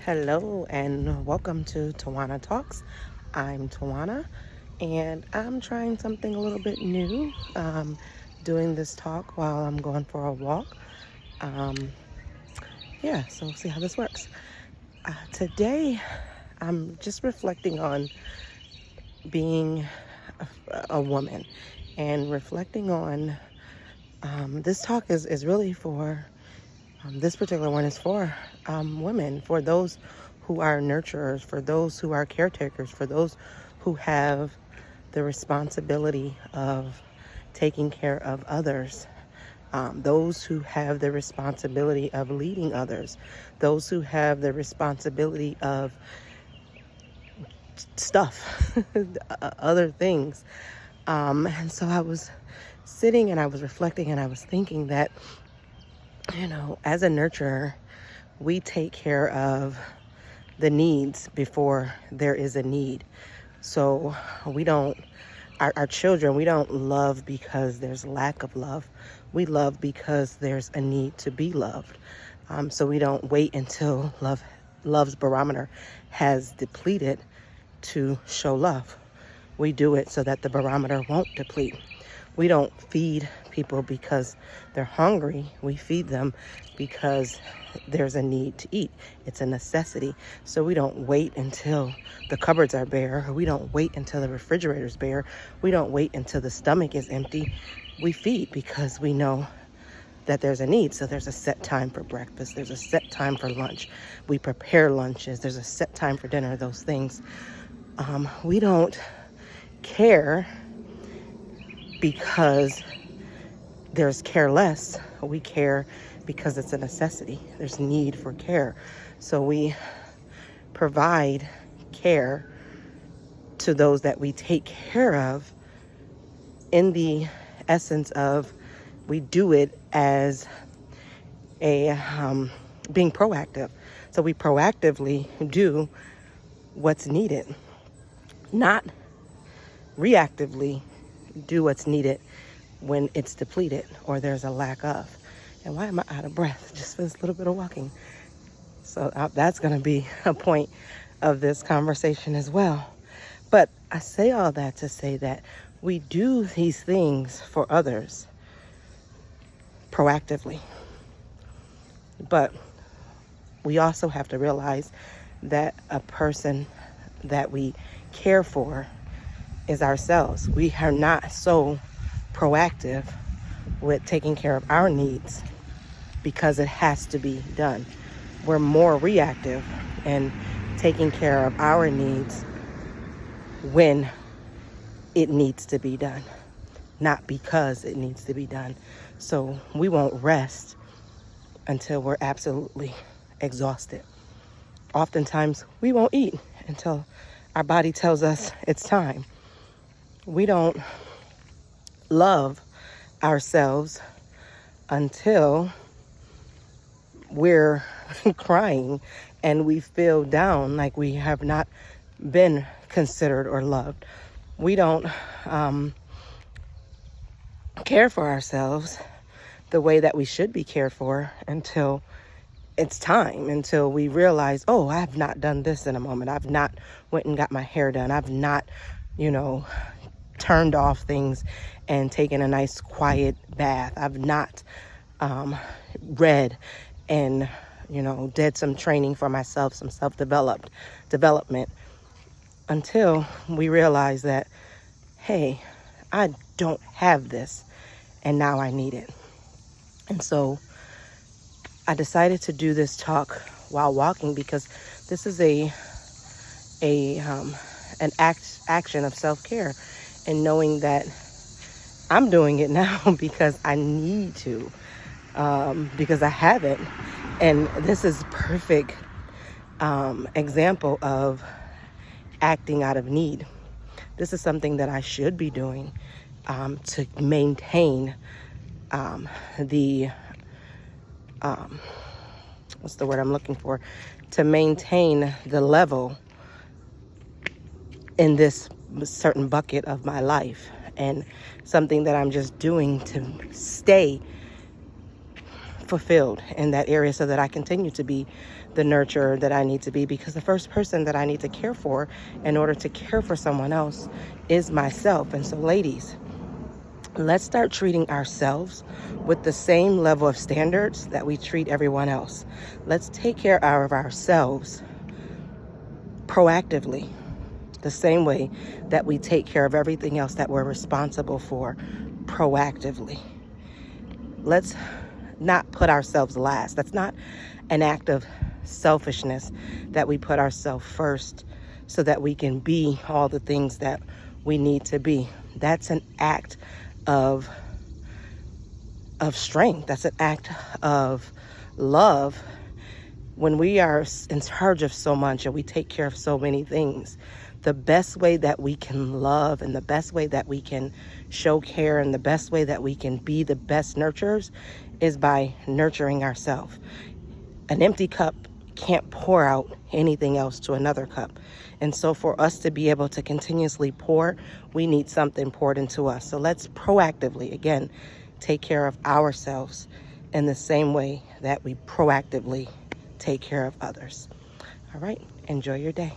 Hello and welcome to Tawana Talks. I'm Tawana and I'm trying something a little bit new, doing this talk while I'm going for a walk. Um, so we'll see how this works. Today I'm just reflecting on being a woman and reflecting on this talk is really for this particular one is for women, for those who are nurturers, for those who are caretakers, for those who have the responsibility of taking care of others, those who have the responsibility of leading others, those who have the responsibility of stuff, other things. And so I was sitting and I was reflecting and I was thinking that, as a nurturer, we take care of the needs before there is a need. So we don't, our children, we don't love because there's lack of love. We love because there's a need to be loved. So we don't wait until love's barometer has depleted to show love. We do it so that the barometer won't deplete. We don't feed people because they're hungry. We feed them because there's a need to eat. It's a necessity. So we don't wait until the cupboards are bare. Or we don't wait until the refrigerator's bare. We don't wait until the stomach is empty. We feed because we know that there's a need. So there's a set time for breakfast. There's a set time for lunch. We prepare lunches. There's a set time for dinner, those things. We don't care because there's careless. We care because it's a necessity. There's need for care. So we provide care to those that we take care of in the essence of we do it as a being proactive. So we proactively do what's needed, not reactively do what's needed when it's depleted or there's a lack of. And why am I out of breath? Just for this little bit of walking. So that's going to be a point of this conversation as well. But I say all that to say that we do these things for others proactively. But we also have to realize that a person that we care for is ourselves. We are not so proactive with taking care of our needs because it has to be done. We're more reactive in taking care of our needs when it needs to be done, not because it needs to be done. So we won't rest until we're absolutely exhausted. Oftentimes we won't eat until our body tells us it's time. We don't love ourselves until we're crying and we feel down like we have not been considered or loved. We don't care for ourselves the way that we should be cared for until it's time, until we realize, oh, I have not done this in a moment. I've not went and got my hair done. I've not, turned off things and taken a nice quiet bath. I've not read and did some training for myself, some development until we realize that, hey, I don't have this and now I need it. And so I decided to do this talk while walking because this is an action of self-care, and knowing that I'm doing it now because I need to, because I haven't. And this is perfect example of acting out of need. This is something that I should be doing to maintain the what's the word I'm looking for? To maintain the level in this certain bucket of my life, and something that I'm just doing to stay fulfilled in that area so that I continue to be the nurturer that I need to be, because the first person that I need to care for in order to care for someone else is myself. And so, ladies, let's start treating ourselves with the same level of standards that we treat everyone else. Let's take care of ourselves proactively, the same way that we take care of everything else that we're responsible for proactively. Let's not put ourselves last. That's not an act of selfishness that we put ourselves first so that we can be all the things that we need to be. That's an act of strength. That's an act of love. When we are in charge of so much and we take care of so many things, the best way that we can love and the best way that we can show care and the best way that we can be the best nurturers is by nurturing ourselves. An empty cup can't pour out anything else to another cup. And so for us to be able to continuously pour, we need something poured into us. So let's proactively, again, take care of ourselves in the same way that we proactively take care of others. All right, enjoy your day.